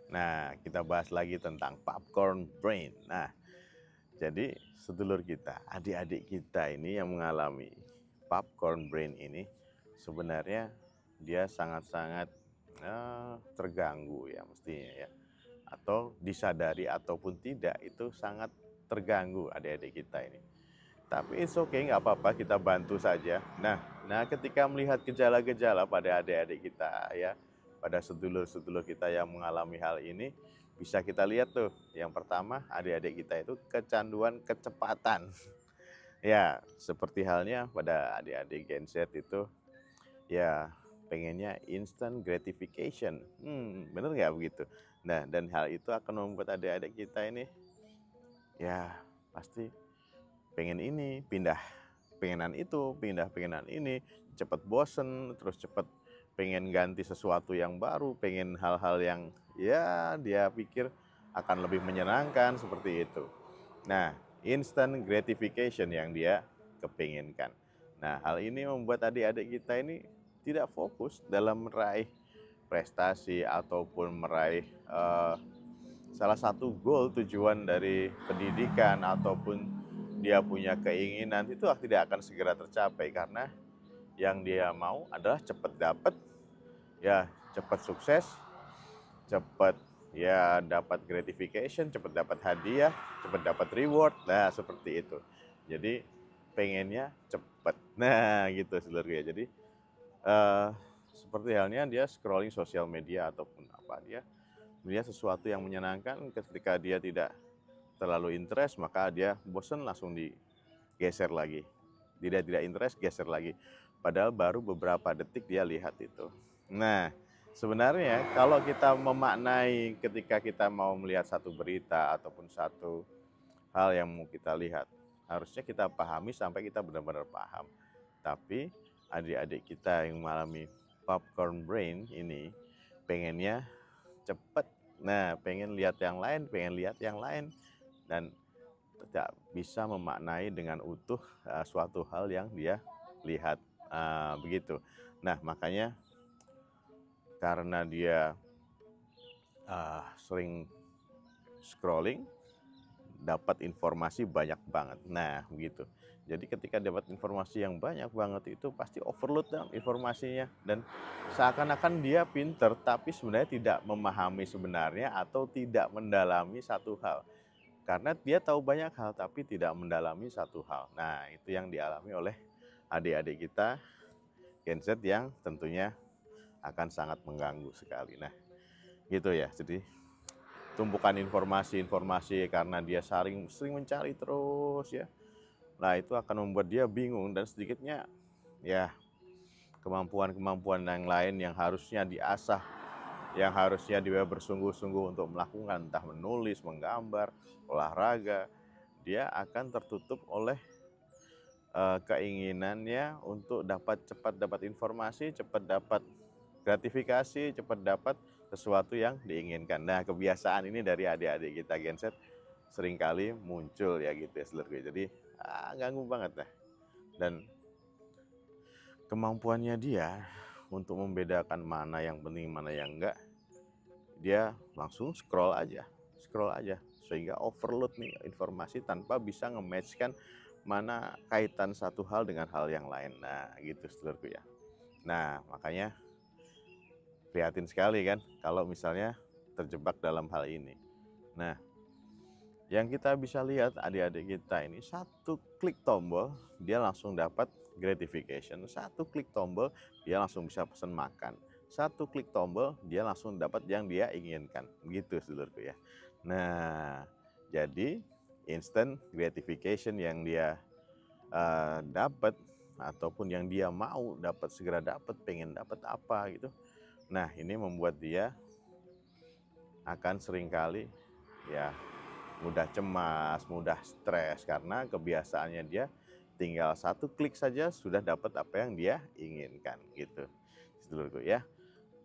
Nah, kita bahas lagi tentang popcorn brain. Nah, jadi sedulur kita, adik-adik kita ini yang mengalami popcorn brain ini sebenarnya dia sangat-sangat terganggu ya mestinya ya. Atau disadari ataupun tidak itu sangat terganggu adik-adik kita ini. Tapi it's okay, nggak apa-apa, kita bantu saja. Nah, ketika melihat gejala-gejala pada adik-adik kita ya, pada sedulur-sedulur kita yang mengalami hal ini, bisa kita lihat tuh. Yang pertama, adik-adik kita itu kecanduan kecepatan. Ya, seperti halnya pada adik-adik Gen Z itu, ya pengennya instant gratification. Bener nggak begitu? Nah, dan hal itu akan membuat adik-adik kita ini, ya pasti pengen ini, pindah pengenan itu, pindah pengenan ini, cepet bosen, terus cepet pengen ganti sesuatu yang baru, pengen hal-hal yang ya dia pikir akan lebih menyenangkan seperti itu. Nah, instant gratification yang dia kepinginkan. Nah, hal ini membuat adik-adik kita ini tidak fokus dalam meraih prestasi ataupun meraih salah satu goal tujuan dari pendidikan ataupun dia punya keinginan itu tidak akan segera tercapai karena yang dia mau adalah cepat dapat ya cepat sukses, cepat ya dapat gratification, cepat dapat hadiah, cepat dapat reward. Nah, seperti itu. Jadi pengennya cepat. Nah, gitu seluruh ya. Jadi eh, seperti halnya dia scrolling sosial media ataupun apa dia melihat sesuatu yang menyenangkan ketika dia tidak terlalu interest maka dia bosen langsung digeser lagi. Dia tidak interest geser lagi. Padahal baru beberapa detik dia lihat itu. Nah, sebenarnya kalau kita memaknai ketika kita mau melihat satu berita ataupun satu hal yang mau kita lihat, harusnya kita pahami sampai kita benar-benar paham. Tapi adik-adik kita yang mengalami popcorn brain ini pengennya cepet. Nah, pengen lihat yang lain, pengen lihat yang lain. Dan tidak bisa memaknai dengan utuh suatu hal yang dia lihat. Begitu. Nah, makanya karena dia sering scrolling, dapat informasi banyak banget. Nah, begitu. Jadi ketika dapat informasi yang banyak banget itu pasti overload dong informasinya dan seakan-akan dia pinter tapi sebenarnya tidak memahami sebenarnya atau tidak mendalami satu hal. Karena dia tahu banyak hal tapi tidak mendalami satu hal. Nah, itu yang dialami oleh adik-adik kita Gen Z yang tentunya akan sangat mengganggu sekali. Nah, gitu ya. Jadi tumpukan informasi-informasi karena dia sering mencari terus ya. Nah, itu akan membuat dia bingung dan sedikitnya ya kemampuan-kemampuan yang lain yang harusnya diasah, yang harusnya dia bersungguh-sungguh untuk melakukan entah menulis, menggambar, olahraga, dia akan tertutup oleh keinginannya untuk cepat dapat informasi, cepat dapat gratifikasi, cepat dapat sesuatu yang diinginkan. Nah, kebiasaan ini dari adik-adik kita Gen Z seringkali muncul ya gitu ya seluruh. Jadi ganggu banget lah. Dan kemampuannya dia untuk membedakan mana yang penting mana yang enggak, dia langsung scroll aja sehingga overload nih informasi tanpa bisa nge-matchkan mana kaitan satu hal dengan hal yang lain. Nah, gitu seluruhku ya. Nah, makanya prihatin sekali kan kalau misalnya terjebak dalam hal ini. Nah, yang kita bisa lihat adik-adik kita ini satu klik tombol dia langsung dapat gratification, satu klik tombol dia langsung bisa pesan makan, satu klik tombol dia langsung dapat yang dia inginkan, begitu sedulurku ya. Nah, jadi instant gratification yang dia dapat ataupun yang dia mau dapat segera dapat, pengen dapat apa gitu. Nah, ini membuat dia akan seringkali ya mudah cemas, mudah stres karena kebiasaannya dia tinggal satu klik saja sudah dapat apa yang dia inginkan gitu. Sedulurku ya,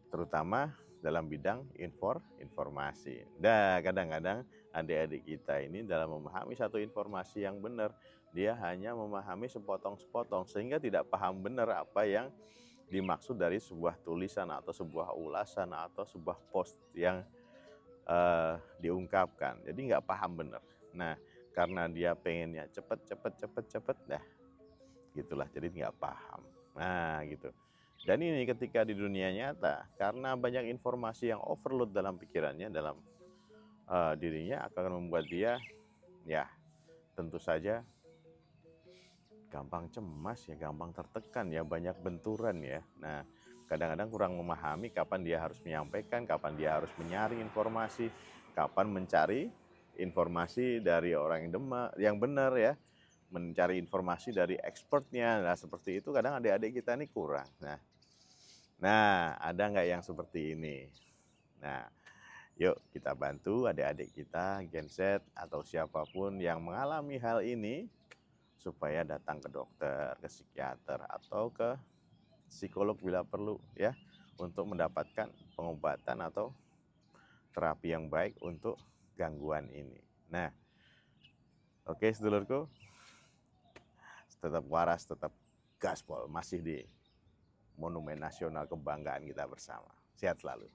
terutama dalam bidang informasi. Nah, kadang-kadang adik-adik kita ini dalam memahami satu informasi yang benar, dia hanya memahami sepotong-sepotong sehingga tidak paham benar apa yang dimaksud dari sebuah tulisan atau sebuah ulasan atau sebuah post yang diungkapkan. Jadi nggak paham bener. Nah, karena dia pengennya cepet, dah gitulah. Jadi nggak paham. Nah, gitu. Dan ini ketika di dunia nyata, karena banyak informasi yang overload dalam pikirannya, dalam dirinya akan membuat dia, ya tentu saja gampang cemas ya, gampang tertekan ya, banyak benturan ya. Nah, kadang-kadang kurang memahami kapan dia harus menyampaikan, kapan dia harus menyaring informasi, kapan mencari informasi dari orang yang benar ya, mencari informasi dari expertnya. Nah, seperti itu kadang adik-adik kita ini kurang. Nah, ada nggak yang seperti ini? Nah, yuk kita bantu adik-adik kita, Gen Z atau siapapun yang mengalami hal ini, supaya datang ke dokter, ke psikiater, atau ke psikolog bila perlu ya, untuk mendapatkan pengobatan atau terapi yang baik untuk gangguan ini. Nah, oke sedulurku, tetap waras, tetap gaspol, masih di Monumen Nasional kebanggaan kita bersama. Sehat selalu.